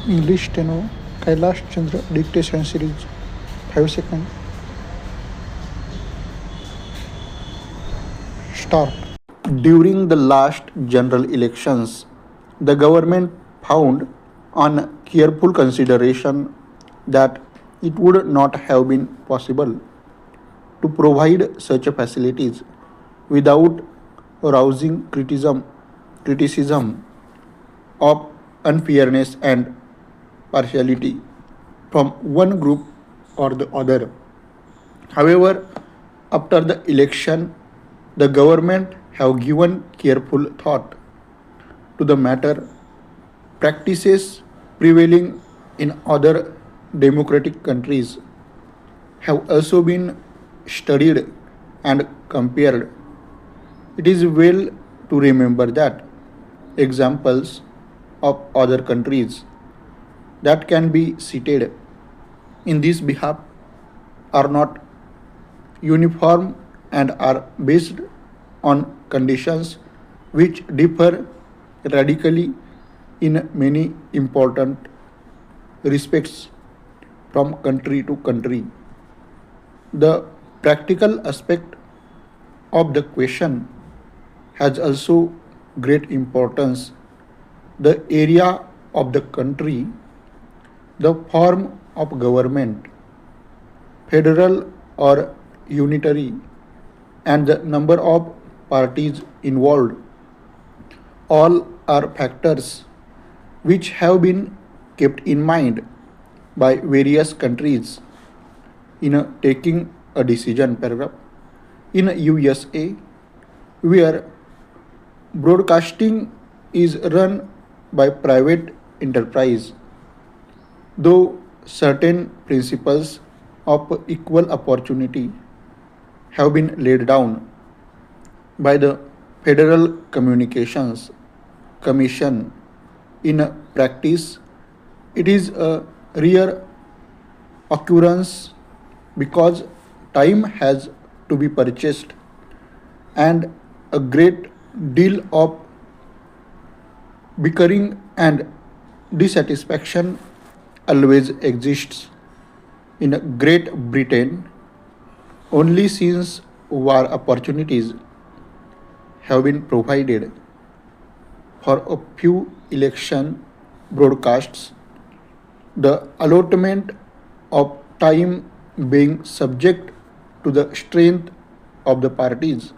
English Steno, Kailash Chandra Dictation Series, 5 seconds, start. During the last general elections, the government found on careful consideration that it would not have been possible to provide such facilities without rousing criticism of unfairness and partiality from one group or the other. However, after the election, the government have given careful thought to the matter. Practices prevailing in other democratic countries have also been studied and compared. It is well to remember that examples of other countries that can be cited in this behalf are not uniform and are based on conditions which differ radically in many important respects from country to country. The practical aspect of the question has also great importance. The area of the country, the form of government, federal or unitary, and the number of parties involved all are factors which have been kept in mind by various countries in taking a decision. Paragraph. In USA, where broadcasting is run by private enterprise, though certain principles of equal opportunity have been laid down by the Federal Communications Commission, in practice it is a rare occurrence because time has to be purchased and a great deal of bickering and dissatisfaction always exists. In Great Britain, only since war opportunities have been provided for a few election broadcasts, the allotment of time being subject to the strength of the parties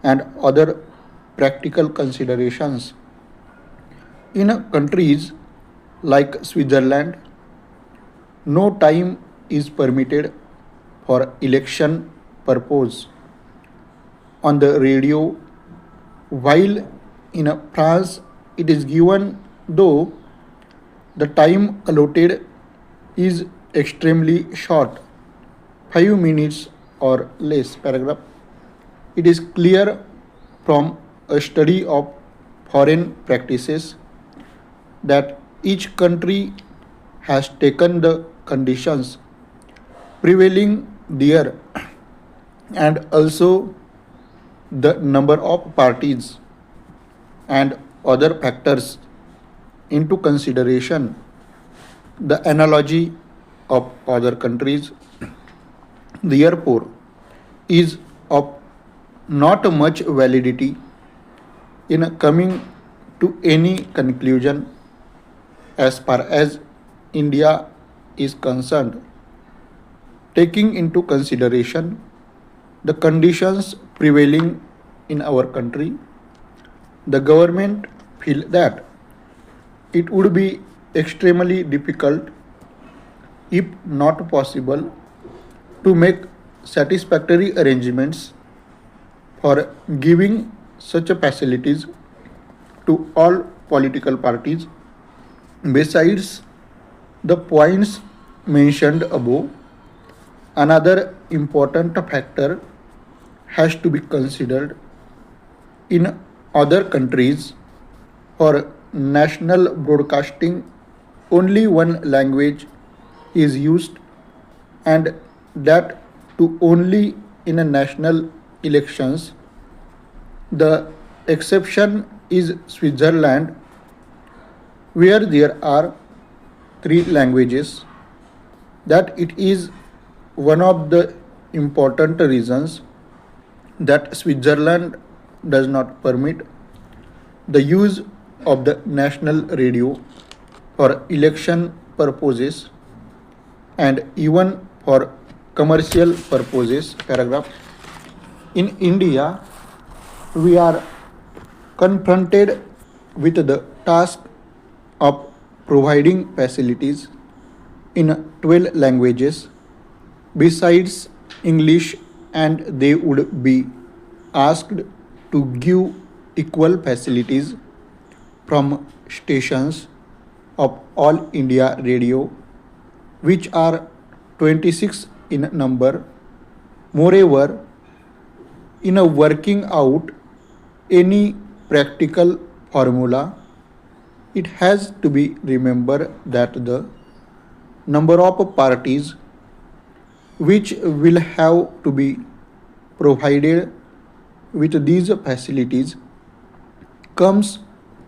and other practical considerations. In countries like Switzerland, no time is permitted for election purpose on the radio, while in France it is given, though the time allotted is extremely short, 5 minutes or less. Paragraph. It is clear from a study of foreign practices that each country has taken the conditions prevailing there and also the number of parties and other factors into consideration. The analogy of other countries, therefore, is of not much validity in coming to any conclusion as far as India is concerned. Taking into consideration the conditions prevailing in our country, the government feel that it would be extremely difficult, if not possible, to make satisfactory arrangements for giving such a facilities to all political parties. Besides the points mentioned above, another important factor has to be considered. In other countries, for national broadcasting, only one language is used, and that to only in a national elections. The exception is Switzerland, where there are three languages, that it is one of the important reasons that Switzerland does not permit the use of the national radio for election purposes and even for commercial purposes. Paragraph. In India, we are confronted with the task of providing facilities in 12 languages besides English, and they would be asked to give equal facilities from stations of All India Radio, which are 26 in number. Moreover, in a working out any practical formula, it has to be remembered that the number of parties which will have to be provided with these facilities comes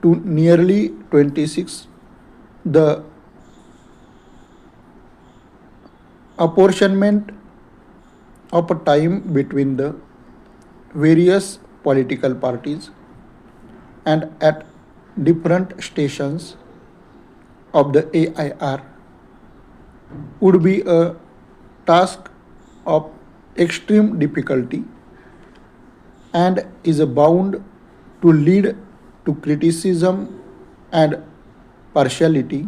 to nearly 26. The apportionment of time between the various political parties and at different stations of the AIR would be a task of extreme difficulty and is bound to lead to criticism and partiality.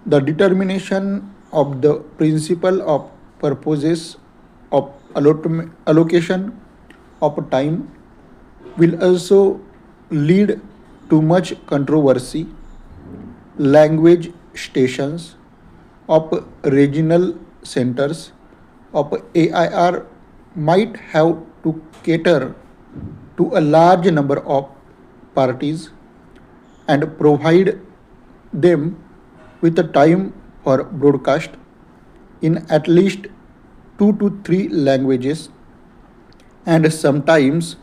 The determination of the principle of purposes of allocation of time will also lead to much controversy. Language stations of regional centers of AIR might have to cater to a large number of parties and provide them with a time for broadcast in at least 2 to 3 languages, and sometimes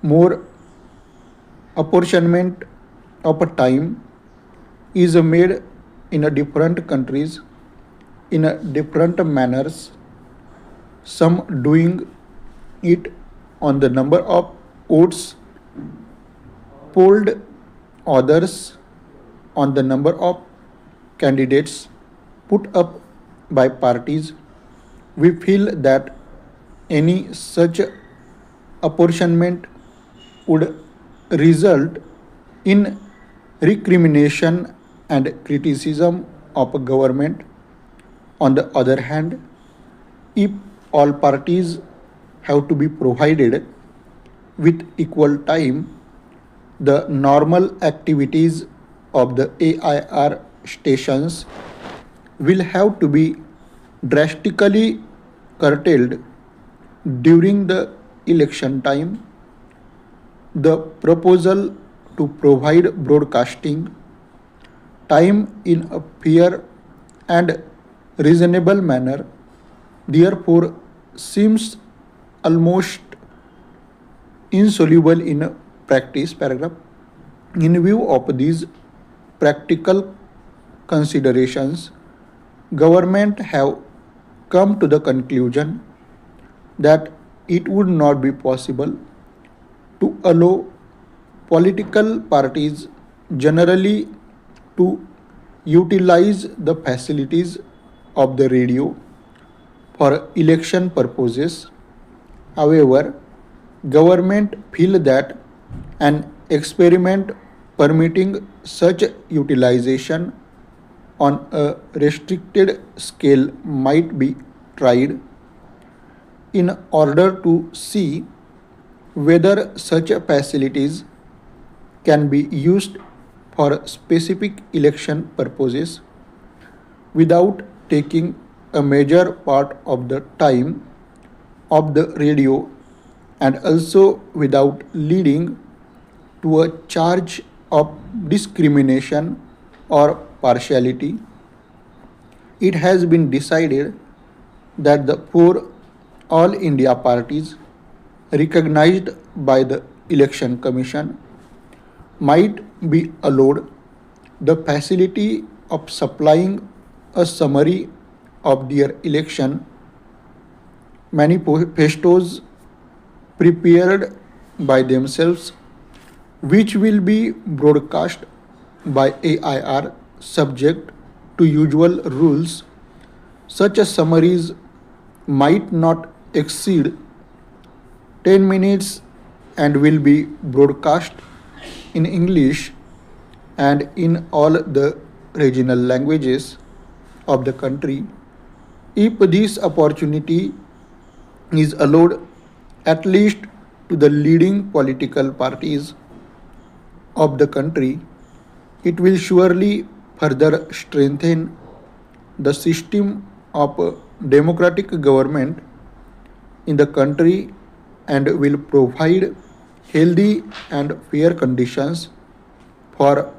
more apportionment of time is made in a different countries in a different manners, some doing it on the number of votes polled, others on the number of candidates put up by parties. We feel that any such apportionment would result in recrimination and criticism of a government. On the other hand, if all parties have to be provided with equal time, the normal activities of the AIR stations will have to be drastically curtailed during the election time. The proposal to provide broadcasting time in a fair and reasonable manner therefore seems almost insoluble in practice. Paragraph. In view of these practical considerations, government have come to the conclusion that it would not be possible to allow political parties generally to utilize the facilities of the radio for election purposes. However, government feel that an experiment permitting such utilization on a restricted scale might be tried in order to see whether such facilities can be used for specific election purposes without taking a major part of the time of the radio and also without leading to a charge of discrimination or partiality. It has been decided that the four All India parties recognized by the Election Commission might be allowed the facility of supplying a summary of their election manifestos prepared by themselves, which will be broadcast by AIR subject to usual rules. Such as summaries might not exceed 10 minutes and will be broadcast in English and in all the regional languages of the country. If this opportunity is allowed at least to the leading political parties of the country, it will surely further strengthen the system of democratic government in the country and will provide healthy and fair conditions for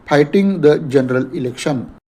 fighting the general election.